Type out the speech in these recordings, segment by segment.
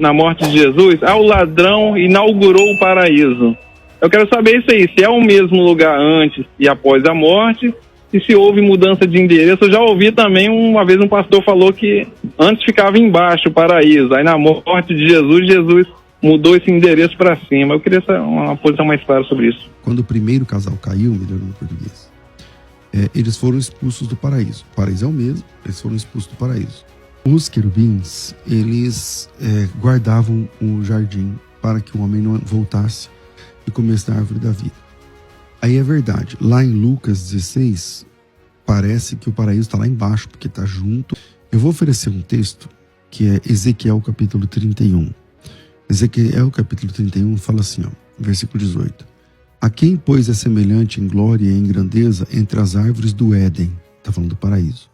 na morte de Jesus, o ladrão inaugurou o paraíso. Eu quero saber isso aí, se é o mesmo lugar antes e após a morte, e se houve mudança de endereço. Eu já ouvi também, uma vez um pastor falou que antes ficava embaixo o paraíso, aí na morte de Jesus, Jesus mudou esse endereço para cima. Eu queria uma posição mais clara sobre isso. Quando o primeiro casal caiu, melhor no português, eles foram expulsos do paraíso. O paraíso é o mesmo, eles foram expulsos do paraíso. Os querubins, eles guardavam o jardim para que o homem não voltasse e comesse da árvore da vida. Aí é verdade, lá em Lucas 16, parece que o paraíso está lá embaixo, porque está junto. Eu vou oferecer um texto que é Ezequiel capítulo 31. Ezequiel capítulo 31 fala assim, versículo 18. A quem, pois, é semelhante em glória e em grandeza entre as árvores do Éden? Está falando do paraíso.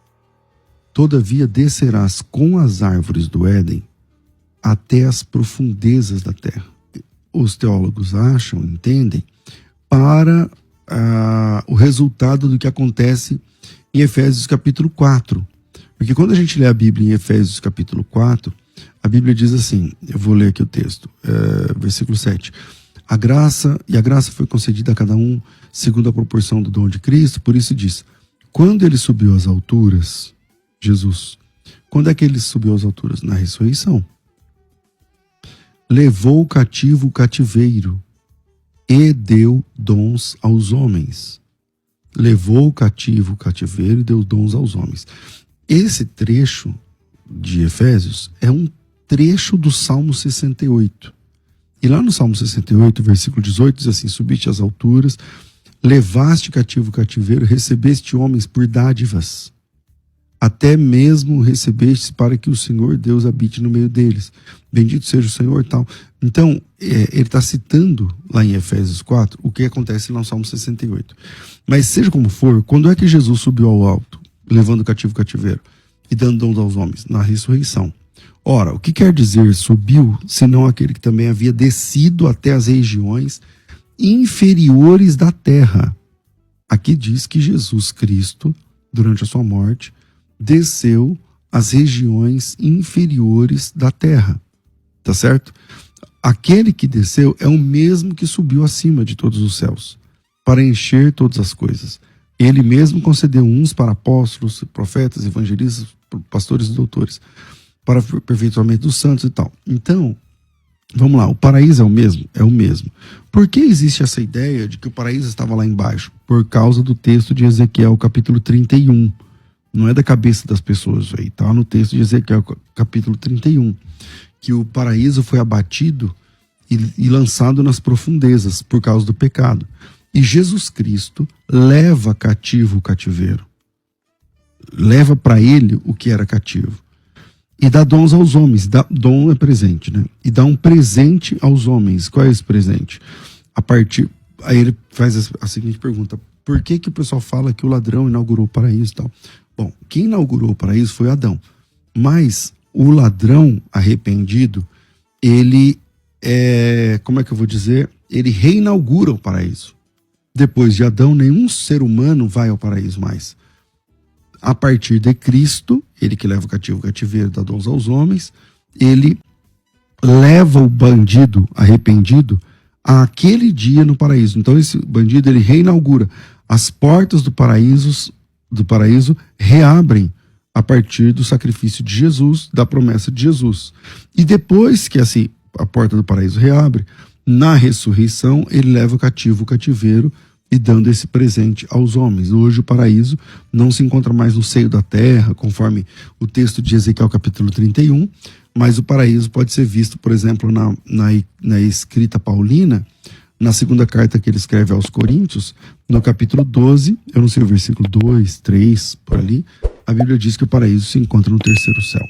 Todavia descerás com as árvores do Éden até as profundezas da terra. Os teólogos acham, entendem, para o resultado do que acontece em Efésios capítulo 4. Porque quando a gente lê a Bíblia em Efésios capítulo 4, a Bíblia diz assim, eu vou ler aqui o texto, versículo 7. A graça foi concedida a cada um segundo a proporção do dom de Cristo, por isso diz, quando ele subiu às alturas, Jesus, quando é que ele subiu às alturas? Na ressurreição. Levou cativo o cativeiro e deu dons aos homens. Levou cativo o cativeiro e deu dons aos homens. Esse trecho de Efésios é um trecho do Salmo 68. E lá no Salmo 68, versículo 18, diz assim, subiste às alturas, levaste cativo o cativeiro, recebeste homens por dádivas. Até mesmo recebeste para que o Senhor Deus habite no meio deles. Bendito seja o Senhor e tal. Então, ele está citando lá em Efésios 4 o que acontece lá no Salmo 68. Mas seja como for, quando é que Jesus subiu ao alto, levando o cativo o cativeiro e dando dons aos homens? Na ressurreição. Ora, o que quer dizer subiu, senão aquele que também havia descido até as regiões inferiores da terra? Aqui diz que Jesus Cristo, durante a sua morte, desceu às regiões inferiores da terra, tá certo? Aquele que desceu é o mesmo que subiu acima de todos os céus, para encher todas as coisas. Ele mesmo concedeu uns para apóstolos, profetas, evangelistas, pastores e doutores, para o aperfeiçoamento dos santos e tal. Então, vamos lá, o paraíso é o mesmo? É o mesmo. Por que existe essa ideia de que o paraíso estava lá embaixo? Por causa do texto de Ezequiel, capítulo 31. Não é da cabeça das pessoas aí, tá no texto de Ezequiel, capítulo 31, que o paraíso foi abatido e lançado nas profundezas por causa do pecado. E Jesus Cristo leva cativo o cativeiro. Leva para ele o que era cativo. E dá dons aos homens. Dom é presente, né? E dá um presente aos homens. Qual é esse presente? Aí ele faz a seguinte pergunta. Por que o pessoal fala que o ladrão inaugurou o paraíso e tal? Bom, quem inaugurou o paraíso foi Adão. Mas o ladrão arrependido, ele como é que eu vou dizer? Ele reinaugura o paraíso. Depois de Adão, nenhum ser humano vai ao paraíso mais. A partir de Cristo, ele que leva o cativo o cativeiro, dá dons aos homens, ele leva o bandido arrependido àquele dia no paraíso. Então esse bandido, ele reinaugura. As portas do paraíso reabrem a partir do sacrifício de Jesus, da promessa de Jesus. E depois que assim, a porta do paraíso reabre, na ressurreição, ele leva o cativo o cativeiro e dando esse presente aos homens. Hoje o paraíso não se encontra mais no seio da terra, conforme o texto de Ezequiel capítulo 31, mas o paraíso pode ser visto, por exemplo, na escrita paulina, na segunda carta que ele escreve aos Coríntios, no capítulo 12, eu não sei o versículo 2, 3, por ali, a Bíblia diz que o paraíso se encontra no terceiro céu.